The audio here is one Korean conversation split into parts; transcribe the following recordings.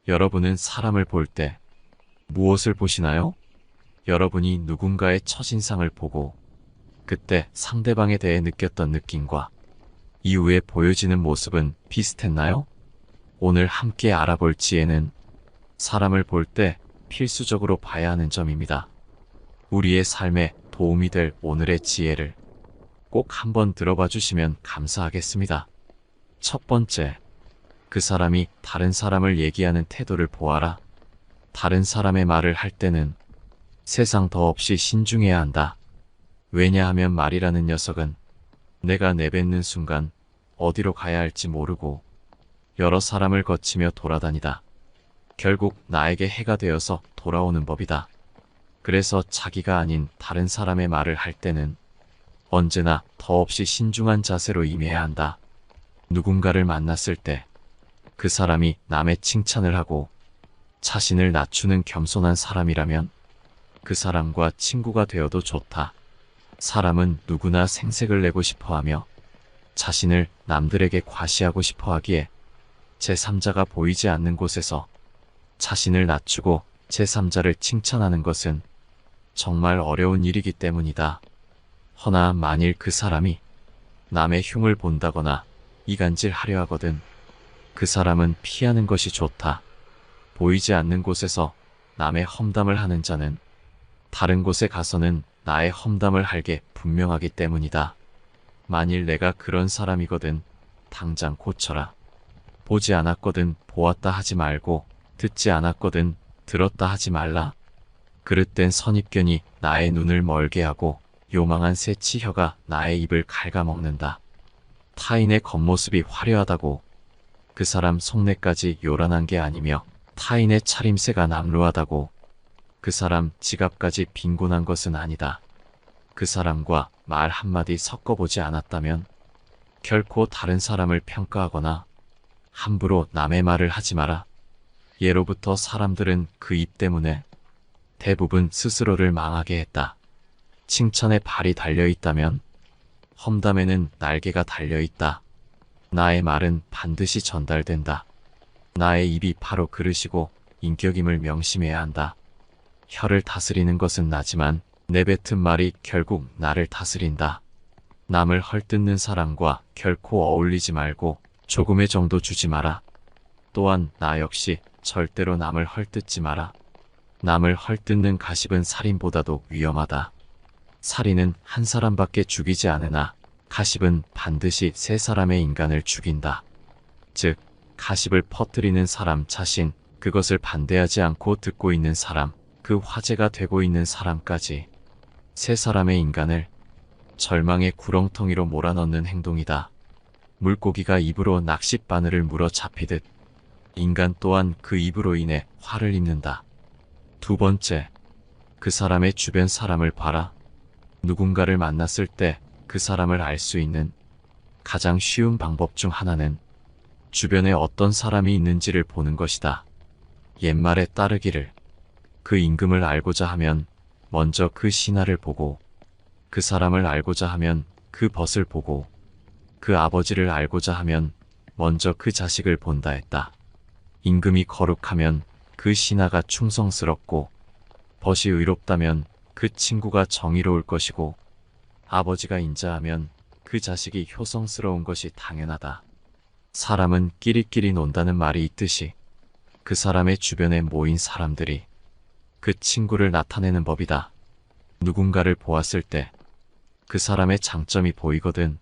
여러분은 사람을 볼 때 무엇을 보시나요? 여러분이 누군가의 첫인상을 보고 그때 상대방에 대해 느꼈던 느낌과 이후에 보여지는 모습은 비슷했나요? 오늘 함께 알아볼 지혜는 사람을 볼 때 필수적으로 봐야 하는 점입니다. 우리의 삶에 도움이 될 오늘의 지혜를 꼭 한번 들어봐 주시면 감사하겠습니다. 첫 번째, 그 사람이 다른 사람을 얘기하는 태도를 보아라. 다른 사람의 말을 할 때는 세상 더없이 신중해야 한다. 왜냐하면 말이라는 녀석은 내가 내뱉는 순간 어디로 가야 할지 모르고 여러 사람을 거치며 돌아다니다 결국 나에게 해가 되어서 돌아오는 법이다. 그래서 자기가 아닌 다른 사람의 말을 할 때는 언제나 더없이 신중한 자세로 임해야 한다. 누군가를 만났을 때 그 사람이 남의 칭찬을 하고 자신을 낮추는 겸손한 사람이라면 그 사람과 친구가 되어도 좋다. 사람은 누구나 생색을 내고 싶어하며 자신을 남들에게 과시하고 싶어하기에 제3자가 보이지 않는 곳에서 자신을 낮추고 제3자를 칭찬하는 것은 정말 어려운 일이기 때문이다. 허나 만일 그 사람이 남의 흉을 본다거나 이간질하려 하거든 그 사람은 피하는 것이 좋다. 보이지 않는 곳에서 남의 험담을 하는 자는 다른 곳에 가서는 나의 험담을 할 게 분명하기 때문이다. 만일 내가 그런 사람이거든 당장 고쳐라. 보지 않았거든 보았다 하지 말고 듣지 않았거든 들었다 하지 말라. 그릇된 선입견이 나의 눈을 멀게 하고 요망한 새치혀가 나의 입을 갉아먹는다. 타인의 겉모습이 화려하다고 그 사람 속내까지 요란한 게 아니며 타인의 차림새가 남루하다고 그 사람 지갑까지 빈곤한 것은 아니다. 그 사람과 말 한마디 섞어보지 않았다면 결코 다른 사람을 평가하거나 함부로 남의 말을 하지 마라. 예로부터 사람들은 그 입 때문에 대부분 스스로를 망하게 했다. 칭찬에 발이 달려있다면 험담에는 날개가 달려있다. 나의 말은 반드시 전달된다. 나의 입이 바로 그릇이고 인격임을 명심해야 한다. 혀를 다스리는 것은 나지만 내뱉은 말이 결국 나를 다스린다. 남을 헐뜯는 사람과 결코 어울리지 말고 조금의 정도 주지 마라. 또한 나 역시 절대로 남을 헐뜯지 마라. 남을 헐뜯는 가십은 살인보다도 위험하다. 살인은 한 사람밖에 죽이지 않으나 가십은 반드시 세 사람의 인간을 죽인다. 즉, 가십을 퍼뜨리는 사람 자신, 그것을 반대하지 않고 듣고 있는 사람, 그 화제가 되고 있는 사람까지 세 사람의 인간을 절망의 구렁텅이로 몰아넣는 행동이다. 물고기가 입으로 낚싯바늘을 물어 잡히듯 인간 또한 그 입으로 인해 화를 입는다. 두 번째, 그 사람의 주변 사람을 봐라. 누군가를 만났을 때 그 사람을 알 수 있는 가장 쉬운 방법 중 하나는 주변에 어떤 사람이 있는지를 보는 것이다. 옛말에 따르기를 그 임금을 알고자 하면 먼저 그 신하를 보고 그 사람을 알고자 하면 그 벗을 보고 그 아버지를 알고자 하면 먼저 그 자식을 본다 했다. 임금이 거룩하면 그 신하가 충성스럽고 벗이 의롭다면 그 친구가 정의로울 것이고 아버지가 인자하면 그 자식이 효성스러운 것이 당연하다. 사람은 끼리끼리 논다는 말이 있듯이 그 사람의 주변에 모인 사람들이 그 친구를 나타내는 법이다. 누군가를 보았을 때 그 사람의 장점이 보이거든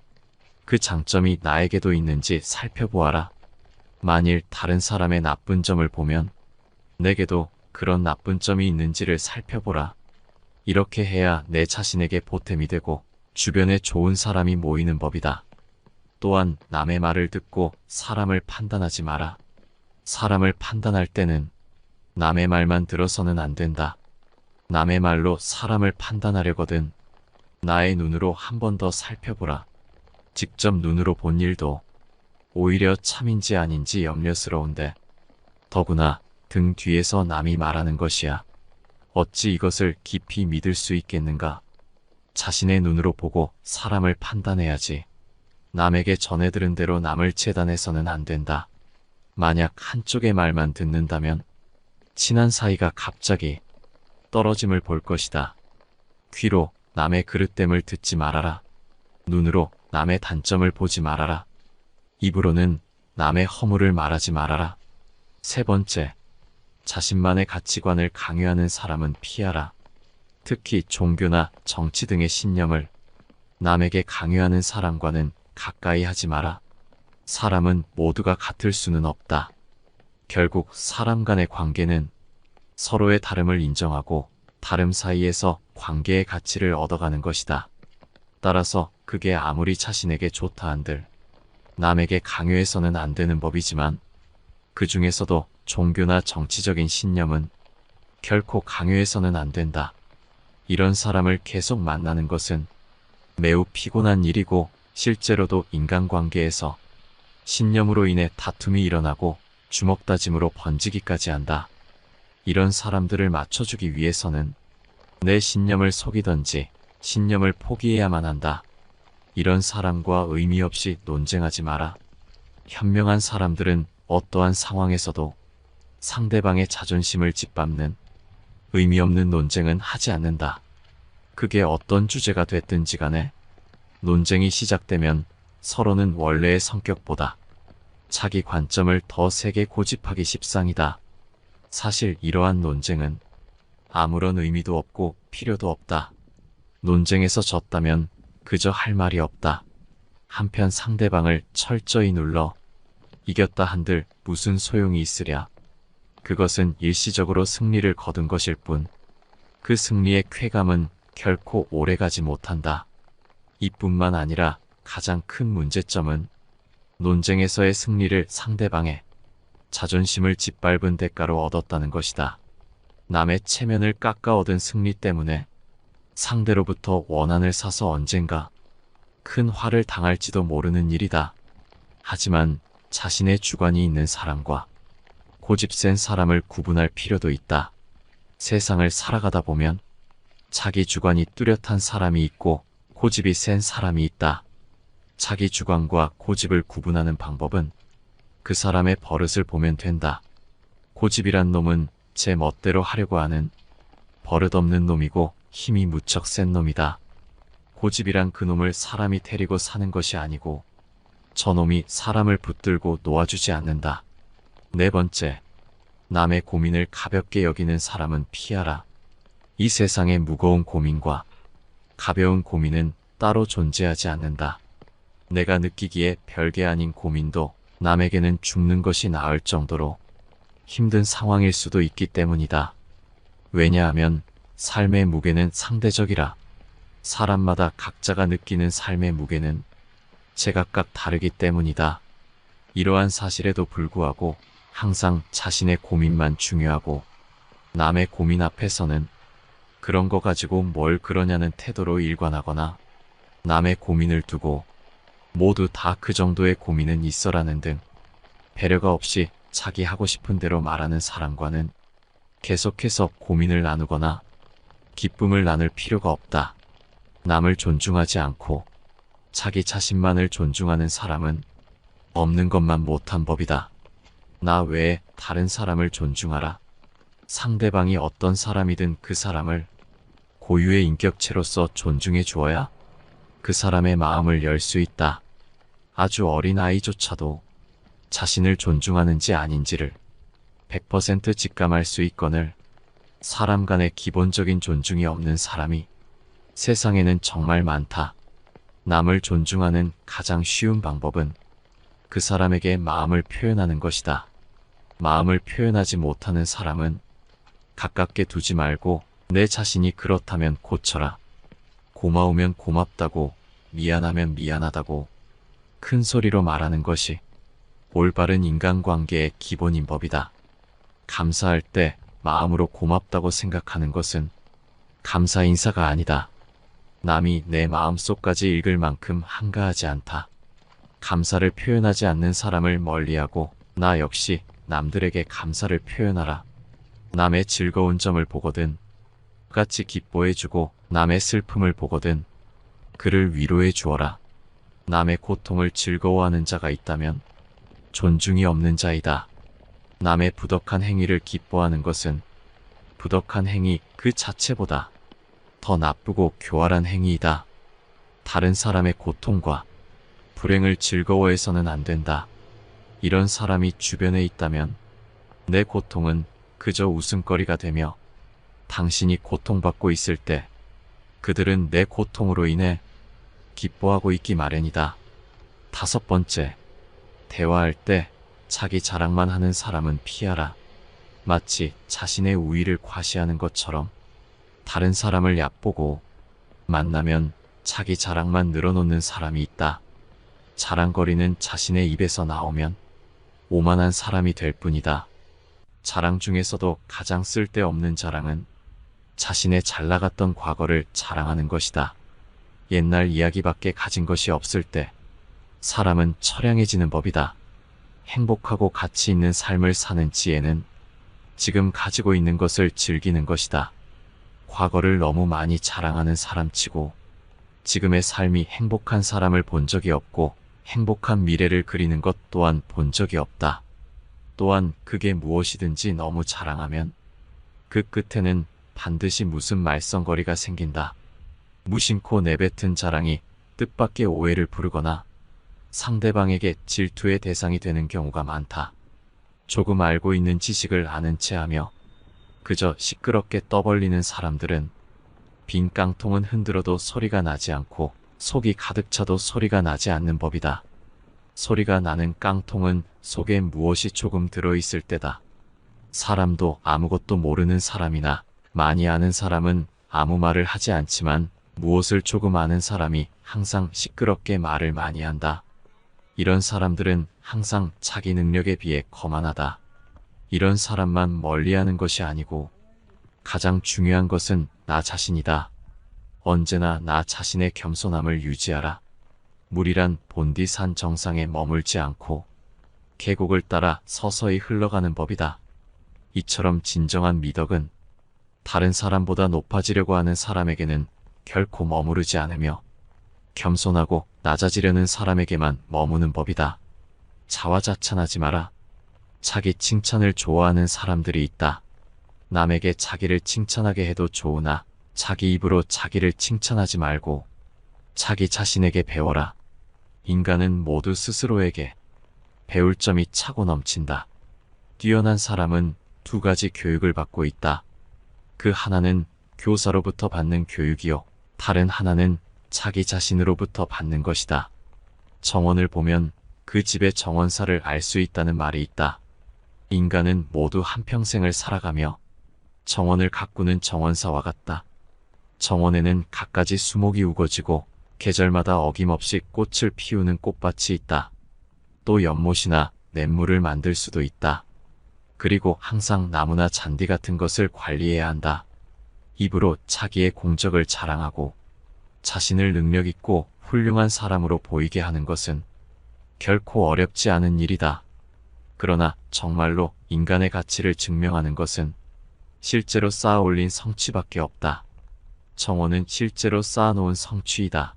그 장점이 나에게도 있는지 살펴보아라. 만일 다른 사람의 나쁜 점을 보면 내게도 그런 나쁜 점이 있는지를 살펴보라. 이렇게 해야 내 자신에게 보탬이 되고 주변에 좋은 사람이 모이는 법이다. 또한 남의 말을 듣고 사람을 판단하지 마라. 사람을 판단할 때는 남의 말만 들어서는 안 된다. 남의 말로 사람을 판단하려거든 나의 눈으로 한 번 더 살펴보라. 직접 눈으로 본 일도 오히려 참인지 아닌지 염려스러운데 더구나 등 뒤에서 남이 말하는 것이야. 어찌 이것을 깊이 믿을 수 있겠는가? 자신의 눈으로 보고 사람을 판단해야지. 남에게 전해들은 대로 남을 재단해서는 안 된다. 만약 한쪽의 말만 듣는다면 친한 사이가 갑자기 떨어짐을 볼 것이다. 귀로 남의 그릇됨을 듣지 말아라. 눈으로 남의 단점을 보지 말아라. 입으로는 남의 허물을 말하지 말아라. 세 번째, 자신만의 가치관을 강요하는 사람은 피하라. 특히 종교나 정치 등의 신념을 남에게 강요하는 사람과는 가까이 하지 마라. 사람은 모두가 같을 수는 없다. 결국 사람 간의 관계는 서로의 다름을 인정하고 다름 사이에서 관계의 가치를 얻어가는 것이다. 따라서 그게 아무리 자신에게 좋다 한들 남에게 강요해서는 안 되는 법이지만 그 중에서도 종교나 정치적인 신념은 결코 강요해서는 안 된다. 이런 사람을 계속 만나는 것은 매우 피곤한 일이고 실제로도 인간관계에서 신념으로 인해 다툼이 일어나고 주먹다짐으로 번지기까지 한다. 이런 사람들을 맞춰주기 위해서는 내 신념을 속이던지 신념을 포기해야만 한다. 이런 사람과 의미 없이 논쟁하지 마라. 현명한 사람들은 어떠한 상황에서도 상대방의 자존심을 짓밟는 의미 없는 논쟁은 하지 않는다. 그게 어떤 주제가 됐든지 간에 논쟁이 시작되면 서로는 원래의 성격보다 자기 관점을 더 세게 고집하기 십상이다. 사실 이러한 논쟁은 아무런 의미도 없고 필요도 없다. 논쟁에서 졌다면 그저 할 말이 없다. 한편 상대방을 철저히 눌러 이겼다 한들 무슨 소용이 있으랴. 그것은 일시적으로 승리를 거둔 것일 뿐 그 승리의 쾌감은 결코 오래가지 못한다. 이뿐만 아니라 가장 큰 문제점은 논쟁에서의 승리를 상대방의 자존심을 짓밟은 대가로 얻었다는 것이다. 남의 체면을 깎아 얻은 승리 때문에 상대로부터 원한을 사서 언젠가 큰 화를 당할지도 모르는 일이다. 하지만 자신의 주관이 있는 사람과 고집 센 사람을 구분할 필요도 있다. 세상을 살아가다 보면 자기 주관이 뚜렷한 사람이 있고 고집이 센 사람이 있다. 자기 주관과 고집을 구분하는 방법은 그 사람의 버릇을 보면 된다. 고집이란 놈은 제 멋대로 하려고 하는 버릇없는 놈이고 힘이 무척 센 놈이다. 고집이란 그놈을 사람이 데리고 사는 것이 아니고 저놈이 사람을 붙들고 놓아주지 않는다. 네 번째, 남의 고민을 가볍게 여기는 사람은 피하라. 이 세상의 무거운 고민과 가벼운 고민은 따로 존재하지 않는다. 내가 느끼기에 별게 아닌 고민도 남에게는 죽는 것이 나을 정도로 힘든 상황일 수도 있기 때문이다. 왜냐하면 삶의 무게는 상대적이라. 사람마다 각자가 느끼는 삶의 무게는 제각각 다르기 때문이다. 이러한 사실에도 불구하고 항상 자신의 고민만 중요하고 남의 고민 앞에서는 그런 거 가지고 뭘 그러냐는 태도로 일관하거나 남의 고민을 두고 모두 다 그 정도의 고민은 있어라는 등 배려가 없이 자기 하고 싶은 대로 말하는 사람과는 계속해서 고민을 나누거나 기쁨을 나눌 필요가 없다. 남을 존중하지 않고 자기 자신만을 존중하는 사람은 없는 것만 못한 법이다. 나 외에 다른 사람을 존중하라. 상대방이 어떤 사람이든 그 사람을 고유의 인격체로서 존중해 주어야 그 사람의 마음을 열 수 있다. 아주 어린 아이조차도 자신을 존중하는지 아닌지를 100% 직감할 수 있거늘 사람 간의 기본적인 존중이 없는 사람이 세상에는 정말 많다. 남을 존중하는 가장 쉬운 방법은 그 사람에게 마음을 표현하는 것이다. 마음을 표현하지 못하는 사람은 가깝게 두지 말고 내 자신이 그렇다면 고쳐라. 고마우면 고맙다고, 미안하면 미안하다고 큰 소리로 말하는 것이 올바른 인간관계의 기본인 법이다. 감사할 때 마음으로 고맙다고 생각하는 것은 감사 인사가 아니다. 남이 내 마음속까지 읽을 만큼 한가하지 않다. 감사를 표현하지 않는 사람을 멀리하고 나 역시 남들에게 감사를 표현하라. 남의 즐거운 점을 보거든 같이 기뻐해주고 남의 슬픔을 보거든 그를 위로해 주어라. 남의 고통을 즐거워하는 자가 있다면 존중이 없는 자이다. 남의 부덕한 행위를 기뻐하는 것은 부덕한 행위 그 자체보다 더 나쁘고 교활한 행위이다. 다른 사람의 고통과 불행을 즐거워해서는 안 된다. 이런 사람이 주변에 있다면 내 고통은 그저 웃음거리가 되며 당신이 고통받고 있을 때 그들은 내 고통으로 인해 기뻐하고 있기 마련이다. 5번째, 대화할 때 자기 자랑만 하는 사람은 피하라. 마치 자신의 우위를 과시하는 것처럼 다른 사람을 얕보고 만나면 자기 자랑만 늘어놓는 사람이 있다. 자랑거리는 자신의 입에서 나오면 오만한 사람이 될 뿐이다. 자랑 중에서도 가장 쓸데없는 자랑은 자신의 잘나갔던 과거를 자랑하는 것이다. 옛날 이야기밖에 가진 것이 없을 때 사람은 처량해지는 법이다. 행복하고 가치 있는 삶을 사는 지혜는 지금 가지고 있는 것을 즐기는 것이다. 과거를 너무 많이 자랑하는 사람치고 지금의 삶이 행복한 사람을 본 적이 없고 행복한 미래를 그리는 것 또한 본 적이 없다. 또한 그게 무엇이든지 너무 자랑하면 그 끝에는 반드시 무슨 말썽거리가 생긴다. 무심코 내뱉은 자랑이 뜻밖의 오해를 부르거나 상대방에게 질투의 대상이 되는 경우가 많다. 조금 알고 있는 지식을 아는 체 하며 그저 시끄럽게 떠벌리는 사람들은 빈 깡통은 흔들어도 소리가 나지 않고 속이 가득 차도 소리가 나지 않는 법이다. 소리가 나는 깡통은 속에 무엇이 조금 들어있을 때다. 사람도 아무것도 모르는 사람이나 많이 아는 사람은 아무 말을 하지 않지만 무엇을 조금 아는 사람이 항상 시끄럽게 말을 많이 한다. 이런 사람들은 항상 자기 능력에 비해 거만하다. 이런 사람만 멀리하는 것이 아니고 가장 중요한 것은 나 자신이다. 언제나 나 자신의 겸손함을 유지하라. 물이란 본디 산 정상에 머물지 않고 계곡을 따라 서서히 흘러가는 법이다. 이처럼 진정한 미덕은 다른 사람보다 높아지려고 하는 사람에게는 결코 머무르지 않으며 겸손하고 낮아지려는 사람에게만 머무는 법이다. 자화자찬하지 마라. 자기 칭찬을 좋아하는 사람들이 있다. 남에게 자기를 칭찬하게 해도 좋으나 자기 입으로 자기를 칭찬하지 말고 자기 자신에게 배워라. 인간은 모두 스스로에게 배울 점이 차고 넘친다. 뛰어난 사람은 2가지 교육을 받고 있다. 그 하나는 교사로부터 받는 교육이요. 다른 하나는 자기 자신으로부터 받는 것이다. 정원을 보면 그 집의 정원사를 알 수 있다는 말이 있다. 인간은 모두 한평생을 살아가며 정원을 가꾸는 정원사와 같다. 정원에는 갖가지 수목이 우거지고 계절마다 어김없이 꽃을 피우는 꽃밭이 있다. 또 연못이나 냇물을 만들 수도 있다. 그리고 항상 나무나 잔디 같은 것을 관리해야 한다. 입으로 자기의 공적을 자랑하고 자신을 능력있고 훌륭한 사람으로 보이게 하는 것은 결코 어렵지 않은 일이다. 그러나 정말로 인간의 가치를 증명하는 것은 실제로 쌓아 올린 성취밖에 없다. 정원은 실제로 쌓아놓은 성취이다.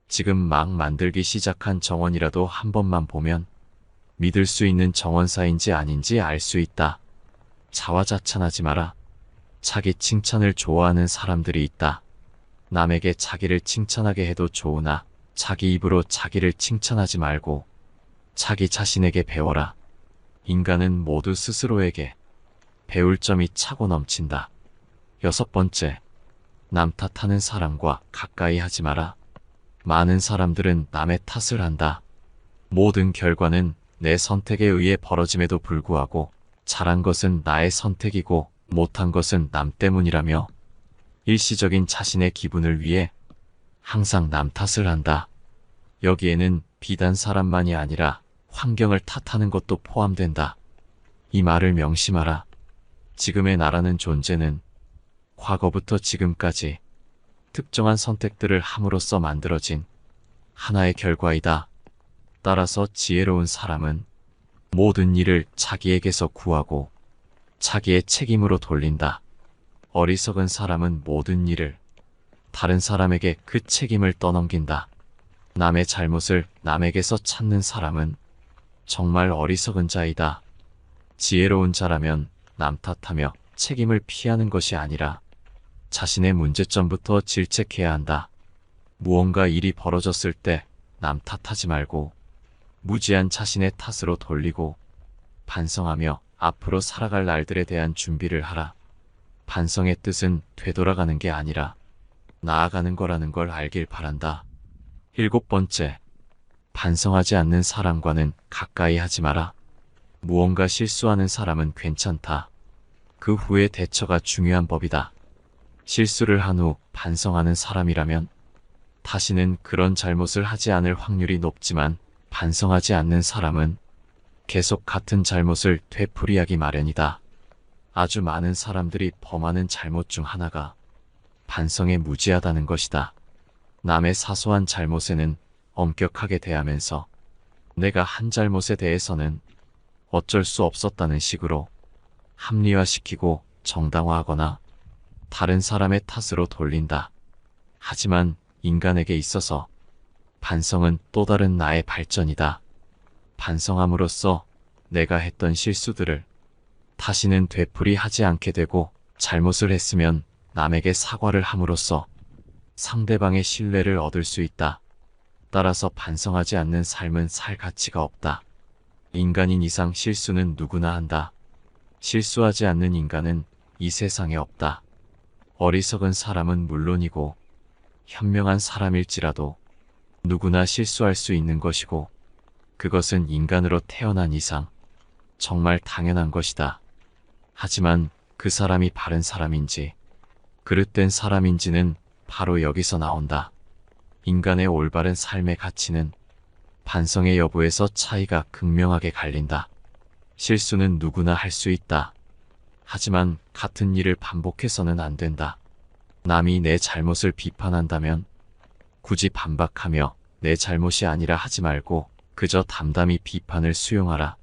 지금 막 만들기 시작한 정원이라도 한 번만 보면 믿을 수 있는 정원사인지 아닌지 알 수 있다. 자화자찬하지 마라. 자기 칭찬을 좋아하는 사람들이 있다. 남에게 자기를 칭찬하게 해도 좋으나 자기 입으로 자기를 칭찬하지 말고 자기 자신에게 배워라. 인간은 모두 스스로에게 배울 점이 차고 넘친다. 6번째, 남 탓하는 사람과 가까이 하지 마라. 많은 사람들은 남의 탓을 한다. 모든 결과는 내 선택에 의해 벌어짐에도 불구하고 잘한 것은 나의 선택이고 못한 것은 남 때문이라며 일시적인 자신의 기분을 위해 항상 남 탓을 한다. 여기에는 비단 사람만이 아니라 환경을 탓하는 것도 포함된다. 이 말을 명심하라. 지금의 나라는 존재는 과거부터 지금까지 특정한 선택들을 함으로써 만들어진 하나의 결과이다. 따라서 지혜로운 사람은 모든 일을 자기에게서 구하고 자기의 책임으로 돌린다. 어리석은 사람은 모든 일을 다른 사람에게 그 책임을 떠넘긴다. 남의 잘못을 남에게서 찾는 사람은 정말 어리석은 자이다. 지혜로운 자라면 남 탓하며 책임을 피하는 것이 아니라 자신의 문제점부터 질책해야 한다. 무언가 일이 벌어졌을 때 남 탓하지 말고 무지한 자신의 탓으로 돌리고 반성하며 앞으로 살아갈 날들에 대한 준비를 하라. 반성의 뜻은 되돌아가는 게 아니라 나아가는 거라는 걸 알길 바란다. 7번째, 반성하지 않는 사람과는 가까이 하지 마라. 무언가 실수하는 사람은 괜찮다. 그 후의 대처가 중요한 법이다. 실수를 한 후 반성하는 사람이라면 다시는 그런 잘못을 하지 않을 확률이 높지만 반성하지 않는 사람은 계속 같은 잘못을 되풀이하기 마련이다. 아주 많은 사람들이 범하는 잘못 중 하나가 반성에 무지하다는 것이다. 남의 사소한 잘못에는 엄격하게 대하면서 내가 한 잘못에 대해서는 어쩔 수 없었다는 식으로 합리화시키고 정당화하거나 다른 사람의 탓으로 돌린다. 하지만 인간에게 있어서 반성은 또 다른 나의 발전이다. 반성함으로써 내가 했던 실수들을 다시는 되풀이하지 않게 되고 잘못을 했으면 남에게 사과를 함으로써 상대방의 신뢰를 얻을 수 있다. 따라서 반성하지 않는 삶은 살 가치가 없다. 인간인 이상 실수는 누구나 한다. 실수하지 않는 인간은 이 세상에 없다. 어리석은 사람은 물론이고 현명한 사람일지라도 누구나 실수할 수 있는 것이고 그것은 인간으로 태어난 이상 정말 당연한 것이다. 하지만 그 사람이 바른 사람인지 그릇된 사람인지는 바로 여기서 나온다. 인간의 올바른 삶의 가치는 반성의 여부에서 차이가 극명하게 갈린다. 실수는 누구나 할 수 있다. 하지만 같은 일을 반복해서는 안 된다. 남이 내 잘못을 비판한다면 굳이 반박하며 내 잘못이 아니라 하지 말고 그저 담담히 비판을 수용하라.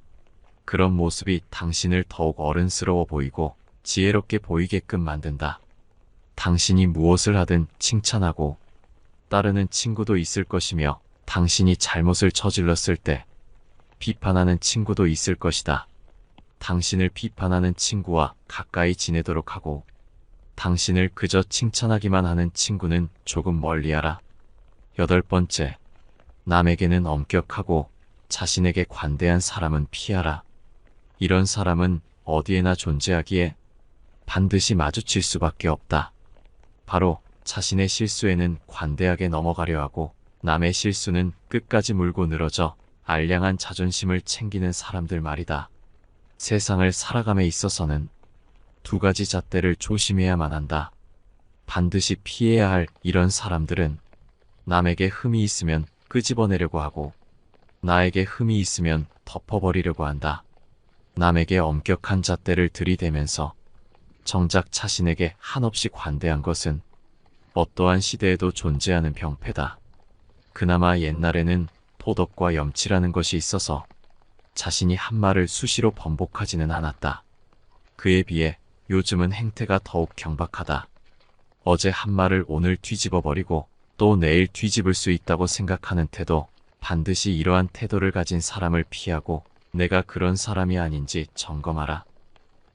그런 모습이 당신을 더욱 어른스러워 보이고 지혜롭게 보이게끔 만든다. 당신이 무엇을 하든 칭찬하고 따르는 친구도 있을 것이며 당신이 잘못을 저질렀을 때 비판하는 친구도 있을 것이다. 당신을 비판하는 친구와 가까이 지내도록 하고 당신을 그저 칭찬하기만 하는 친구는 조금 멀리하라. 8번째, 남에게는 엄격하고 자신에게 관대한 사람은 피하라. 이런 사람은 어디에나 존재하기에 반드시 마주칠 수밖에 없다. 바로 자신의 실수에는 관대하게 넘어가려 하고 남의 실수는 끝까지 물고 늘어져 알량한 자존심을 챙기는 사람들 말이다. 세상을 살아감에 있어서는 두 가지 잣대를 조심해야만 한다. 반드시 피해야 할 이런 사람들은 남에게 흠이 있으면 끄집어내려고 하고 나에게 흠이 있으면 덮어버리려고 한다. 남에게 엄격한 잣대를 들이대면서 정작 자신에게 한없이 관대한 것은 어떠한 시대에도 존재하는 병폐다. 그나마 옛날에는 도덕과 염치라는 것이 있어서 자신이 한 말을 수시로 번복하지는 않았다. 그에 비해 요즘은 행태가 더욱 경박하다. 어제 한 말을 오늘 뒤집어버리고 또 내일 뒤집을 수 있다고 생각하는 태도, 반드시 이러한 태도를 가진 사람을 피하고 내가 그런 사람이 아닌지 점검하라.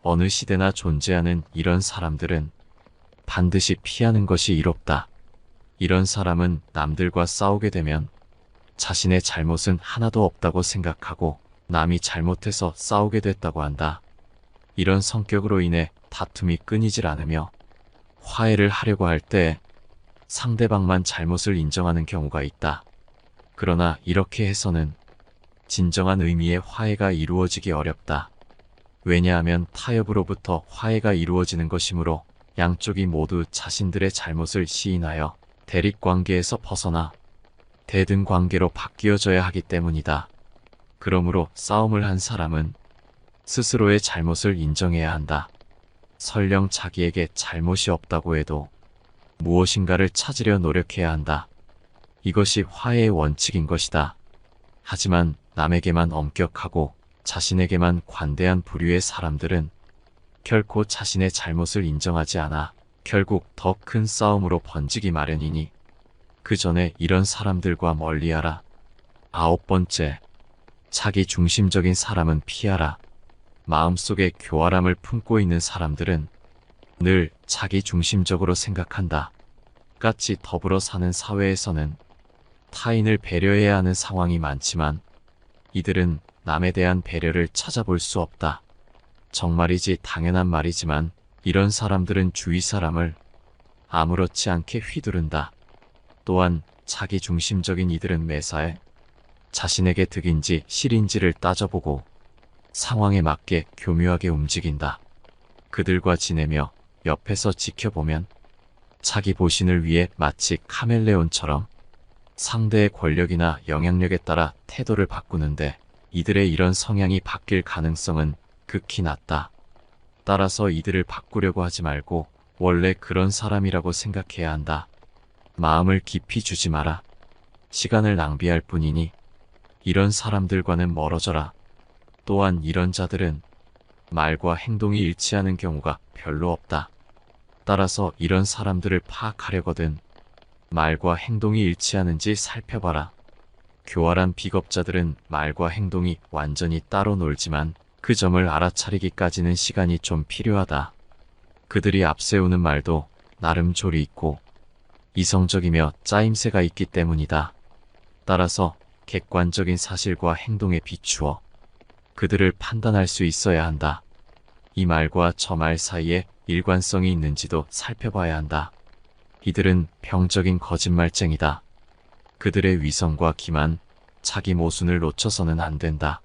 어느 시대나 존재하는 이런 사람들은 반드시 피하는 것이 이롭다. 이런 사람은 남들과 싸우게 되면 자신의 잘못은 하나도 없다고 생각하고 남이 잘못해서 싸우게 됐다고 한다. 이런 성격으로 인해 다툼이 끊이질 않으며 화해를 하려고 할 때 상대방만 잘못을 인정하는 경우가 있다. 그러나 이렇게 해서는 진정한 의미의 화해가 이루어지기 어렵다. 왜냐하면 타협으로부터 화해가 이루어지는 것이므로 양쪽이 모두 자신들의 잘못을 시인하여 대립관계에서 벗어나 대등관계로 바뀌어져야 하기 때문이다. 그러므로 싸움을 한 사람은 스스로의 잘못을 인정해야 한다. 설령 자기에게 잘못이 없다고 해도 무엇인가를 찾으려 노력해야 한다. 이것이 화해의 원칙인 것이다. 하지만 남에게만 엄격하고 자신에게만 관대한 부류의 사람들은 결코 자신의 잘못을 인정하지 않아 결국 더 큰 싸움으로 번지기 마련이니 그 전에 이런 사람들과 멀리하라. 9번째, 자기 중심적인 사람은 피하라. 마음속에 교활함을 품고 있는 사람들은 늘 자기 중심적으로 생각한다. 같이 더불어 사는 사회에서는 타인을 배려해야 하는 상황이 많지만 이들은 남에 대한 배려를 찾아볼 수 없다. 정말이지 당연한 말이지만 이런 사람들은 주위 사람을 아무렇지 않게 휘두른다. 또한 자기 중심적인 이들은 매사에 자신에게 득인지 실인지를 따져보고 상황에 맞게 교묘하게 움직인다. 그들과 지내며 옆에서 지켜보면 자기 보신을 위해 마치 카멜레온처럼 상대의 권력이나 영향력에 따라 태도를 바꾸는데 이들의 이런 성향이 바뀔 가능성은 극히 낮다. 따라서 이들을 바꾸려고 하지 말고 원래 그런 사람이라고 생각해야 한다. 마음을 깊이 주지 마라. 시간을 낭비할 뿐이니 이런 사람들과는 멀어져라. 또한 이런 자들은 말과 행동이 일치하는 경우가 별로 없다. 따라서 이런 사람들을 파악하려거든 말과 행동이 일치하는지 살펴봐라. 교활한 비겁자들은 말과 행동이 완전히 따로 놀지만 그 점을 알아차리기까지는 시간이 좀 필요하다. 그들이 앞세우는 말도 나름 조리 있고 이성적이며 짜임새가 있기 때문이다. 따라서 객관적인 사실과 행동에 비추어 그들을 판단할 수 있어야 한다. 이 말과 저 말 사이에 일관성이 있는지도 살펴봐야 한다. 이들은 병적인 거짓말쟁이다. 그들의 위선과 기만, 자기 모순을 놓쳐서는 안 된다.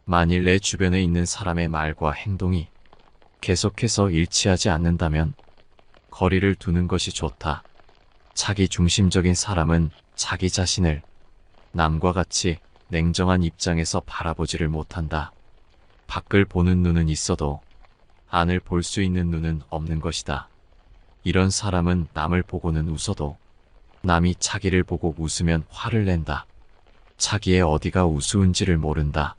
만일 내 주변에 있는 사람의 말과 행동이 계속해서 일치하지 않는다면 거리를 두는 것이 좋다. 자기 중심적인 사람은 자기 자신을 남과 같이 냉정한 입장에서 바라보지를 못한다. 밖을 보는 눈은 있어도 안을 볼 수 있는 눈은 없는 것이다. 이런 사람은 남을 보고는 웃어도 남이 자기를 보고 웃으면 화를 낸다. 자기의 어디가 우스운지를 모른다.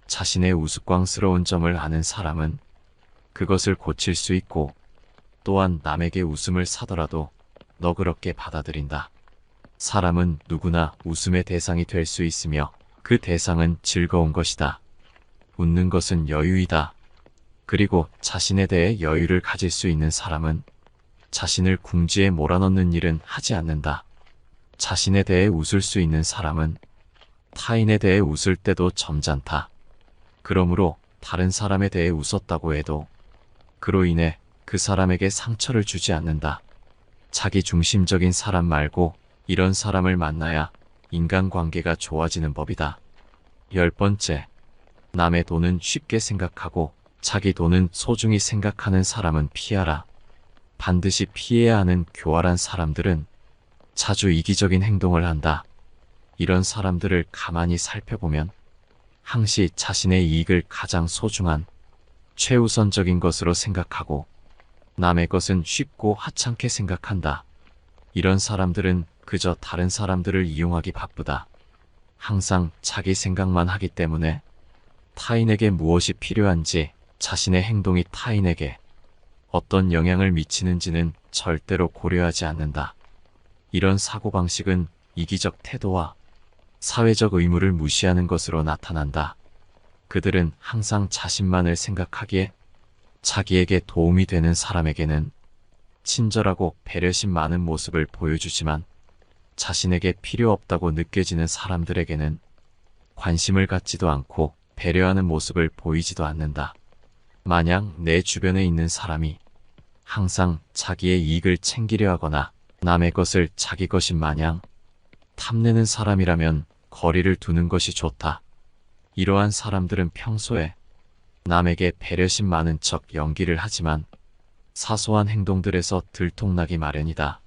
자신의 우스꽝스러운 점을 아는 사람은 그것을 고칠 수 있고 또한 남에게 웃음을 사더라도 너그럽게 받아들인다. 사람은 누구나 웃음의 대상이 될 수 있으며 그 대상은 즐거운 것이다. 웃는 것은 여유이다. 그리고 자신에 대해 여유를 가질 수 있는 사람은 자신을 궁지에 몰아넣는 일은 하지 않는다. 자신에 대해 웃을 수 있는 사람은 타인에 대해 웃을 때도 점잖다. 그러므로 다른 사람에 대해 웃었다고 해도 그로 인해 그 사람에게 상처를 주지 않는다. 자기 중심적인 사람 말고 이런 사람을 만나야 인간관계가 좋아지는 법이다. 10번째, 남의 돈은 쉽게 생각하고 자기 돈은 소중히 생각하는 사람은 피하라. 반드시 피해야 하는 교활한 사람들은 자주 이기적인 행동을 한다. 이런 사람들을 가만히 살펴보면 항시 자신의 이익을 가장 소중한 최우선적인 것으로 생각하고 남의 것은 쉽고 하찮게 생각한다. 이런 사람들은 그저 다른 사람들을 이용하기 바쁘다. 항상 자기 생각만 하기 때문에 타인에게 무엇이 필요한지 자신의 행동이 타인에게 어떤 영향을 미치는지는 절대로 고려하지 않는다. 이런 사고방식은 이기적 태도와 사회적 의무를 무시하는 것으로 나타난다. 그들은 항상 자신만을 생각하기에 자기에게 도움이 되는 사람에게는 친절하고 배려심 많은 모습을 보여주지만 자신에게 필요 없다고 느껴지는 사람들에게는 관심을 갖지도 않고 배려하는 모습을 보이지도 않는다. 만약 내 주변에 있는 사람이 항상 자기의 이익을 챙기려 하거나 남의 것을 자기 것인 마냥 탐내는 사람이라면 거리를 두는 것이 좋다. 이러한 사람들은 평소에 남에게 배려심 많은 척 연기를 하지만 사소한 행동들에서 들통나기 마련이다.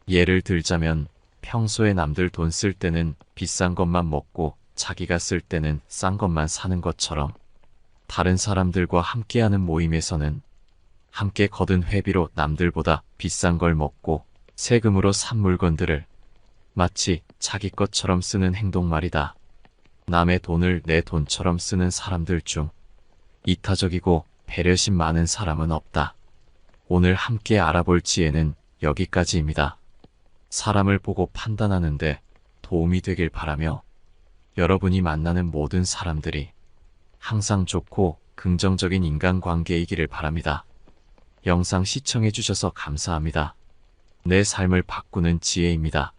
예를 들자면 평소에 남들 돈 쓸 때는 비싼 것만 먹고 자기가 쓸 때는 싼 것만 사는 것처럼 다른 사람들과 함께하는 모임에서는 함께 거둔 회비로 남들보다 비싼 걸 먹고 세금으로 산 물건들을 마치 자기 것처럼 쓰는 행동 말이다. 남의 돈을 내 돈처럼 쓰는 사람들 중 이타적이고 배려심 많은 사람은 없다. 오늘 함께 알아볼 지혜는 여기까지입니다. 사람을 보고 판단하는데 도움이 되길 바라며 여러분이 만나는 모든 사람들이 항상 좋고 긍정적인 인간관계이기를 바랍니다. 영상 시청해주셔서 감사합니다. 내 삶을 바꾸는 지혜입니다.